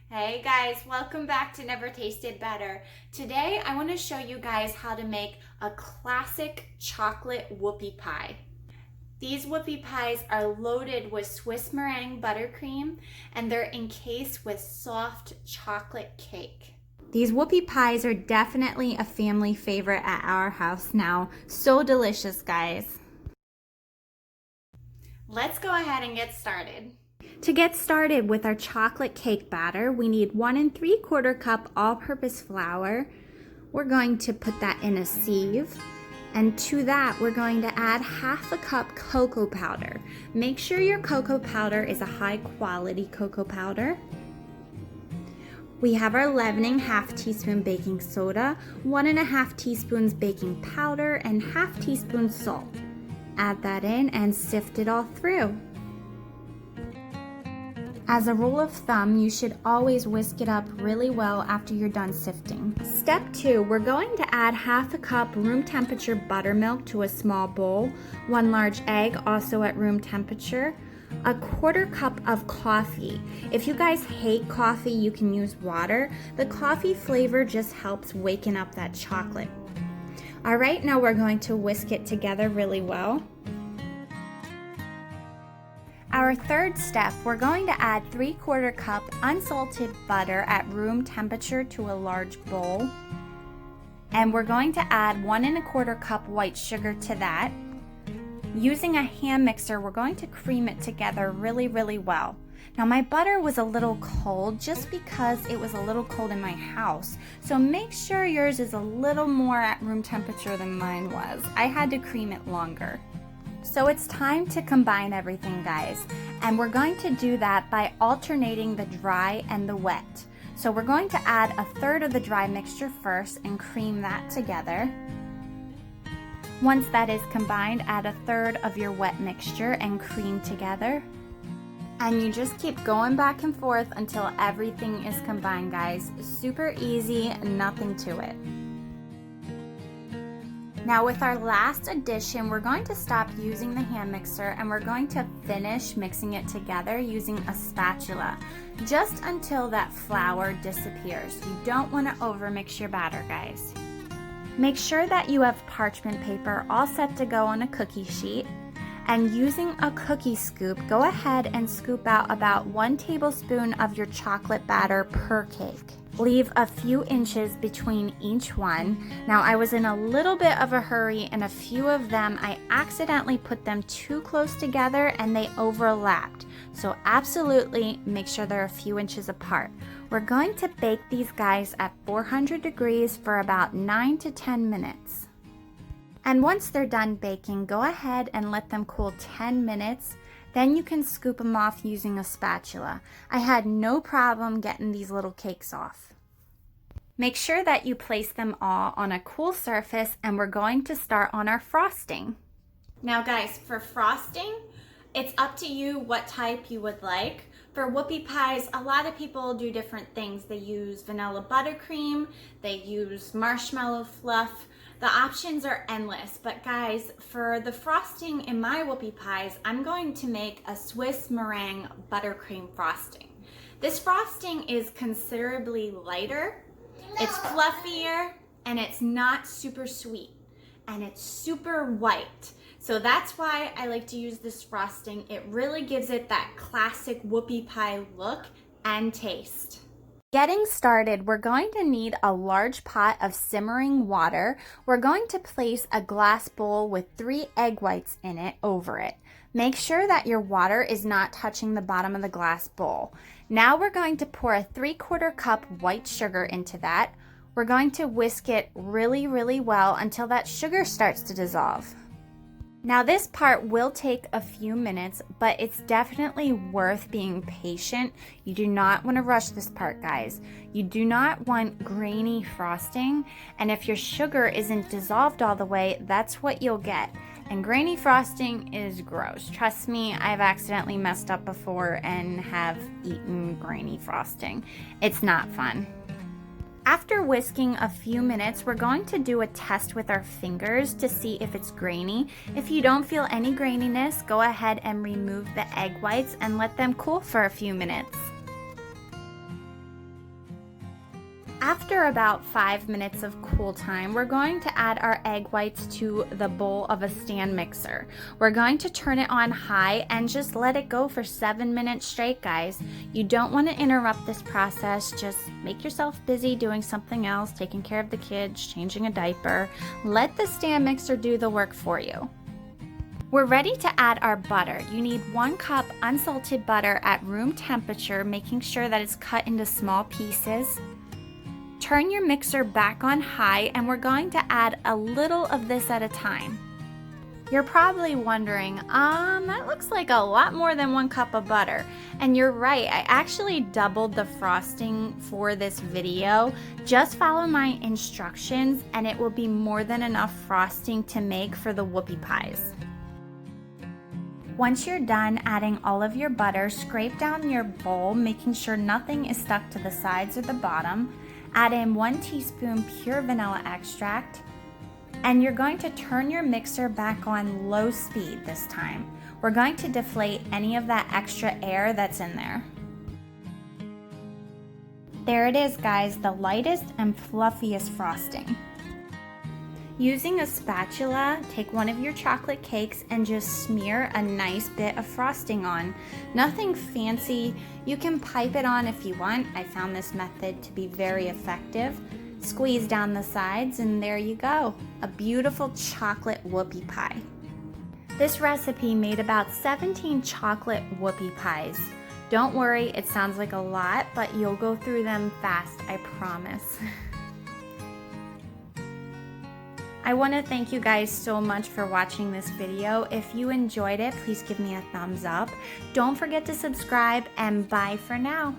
Hey guys, welcome back to Never Tasted Better. Today I want to show you guys how to make a classic chocolate whoopie pie. These whoopie pies are loaded with Swiss meringue buttercream and they're encased with soft chocolate cake. These whoopie pies are definitely a family favorite at our house now. So delicious, guys. Let's go ahead and get started. To get started with our chocolate cake batter, we need 1 3/4 cup all-purpose flour. We're going to put that in a sieve. And to that, we're going to add 1/2 cup cocoa powder. Make sure your cocoa powder is a high quality cocoa powder. We have our leavening 1/2 teaspoon baking soda, 1 1/2 teaspoons baking powder, and 1/2 teaspoon salt. Add that in and sift it all through. As a rule of thumb, you should always whisk it up really well after you're done sifting. Step 2, we're going to add 1/2 cup room temperature buttermilk to a small bowl, 1 large egg also at room temperature, 1/4 cup of coffee. If you guys hate coffee, you can use water. The coffee flavor just helps waken up that chocolate. All right, now we're going to whisk it together really well. Our third step, we're going to add 3/4 cup unsalted butter at room temperature to a large bowl. And we're going to add 1 1/4 cup white sugar to that. Using a hand mixer, we're going to cream it together really well. Now my butter was a little cold just because it was a little cold in my house. So make sure yours is a little more at room temperature than mine was. I had to cream it longer. So it's time to combine everything, guys, and we're going to do that by alternating the dry and the wet. So we're going to add 1/3 of the dry mixture first and cream that together. Once that is combined, add 1/3 of your wet mixture and cream together. And you just keep going back and forth until everything is combined, guys. Super easy, nothing to it. Now with our last addition, we're going to stop using the hand mixer and we're going to finish mixing it together using a spatula, just until that flour disappears. You don't want to overmix your batter, guys. Make sure that you have parchment paper all set to go on a cookie sheet, and using a cookie scoop, go ahead and scoop out about 1 tablespoon of your chocolate batter per cake. Leave a few inches between each one. Now I was in a little bit of a hurry and a few of them I accidentally put them too close together and they overlapped. So absolutely make sure they're a few inches apart. We're going to bake these guys at 400 degrees for about 9 to 10 minutes. And once they're done baking, go ahead and let them cool 10 minutes. Then you can scoop them off using a spatula. I had no problem getting these little cakes off. Make sure that you place them all on a cool surface and we're going to start on our frosting. Now guys, for frosting, it's up to you what type you would like. For whoopie pies, a lot of people do different things. They use vanilla buttercream, they use marshmallow fluff. The options are endless, but guys, for the frosting in my whoopie pies, I'm going to make a Swiss meringue buttercream frosting. This frosting is considerably lighter, it's fluffier, and it's not super sweet, and it's super white. So that's why I like to use this frosting. It really gives it that classic whoopie pie look and taste. Getting started, we're going to need a large pot of simmering water. We're going to place a glass bowl with 3 egg whites in it over it. Make sure that your water is not touching the bottom of the glass bowl. Now we're going to pour a 3/4 cup white sugar into that. We're going to whisk it really well until that sugar starts to dissolve. Now this part will take a few minutes, but it's definitely worth being patient. You do not want to rush this part, guys. You do not want grainy frosting, and if your sugar isn't dissolved all the way, that's what you'll get. And grainy frosting is gross. Trust me, I've accidentally messed up before and have eaten grainy frosting. It's not fun. After whisking a few minutes, we're going to do a test with our fingers to see if it's grainy. If you don't feel any graininess, go ahead and remove the egg whites and let them cool for a few minutes. After about 5 minutes of cool time, we're going to add our egg whites to the bowl of a stand mixer. We're going to turn it on high and just let it go for 7 minutes straight, guys. You don't want to interrupt this process. Just make yourself busy doing something else, taking care of the kids, changing a diaper. Let the stand mixer do the work for you. We're ready to add our butter. You need 1 cup unsalted butter at room temperature, making sure that it's cut into small pieces. Turn your mixer back on high, and we're going to add a little of this at a time. You're probably wondering, that looks like a lot more than 1 cup of butter. And you're right, I actually doubled the frosting for this video. Just follow my instructions and it will be more than enough frosting to make for the whoopie pies. Once you're done adding all of your butter, scrape down your bowl, making sure nothing is stuck to the sides or the bottom. Add in 1 teaspoon pure vanilla extract, and you're going to turn your mixer back on low speed this time. We're going to deflate any of that extra air that's in there. There it is, guys, the lightest and fluffiest frosting. Using a spatula, take one of your chocolate cakes and just smear a nice bit of frosting on. Nothing fancy. You can pipe it on if you want. I found this method to be very effective. Squeeze down the sides and there you go. A beautiful chocolate whoopie pie. This recipe made about 17 chocolate whoopie pies. Don't worry, it sounds like a lot, but you'll go through them fast, I promise. I want to thank you guys so much for watching this video. If you enjoyed it, please give me a thumbs up. Don't forget to subscribe, and bye for now.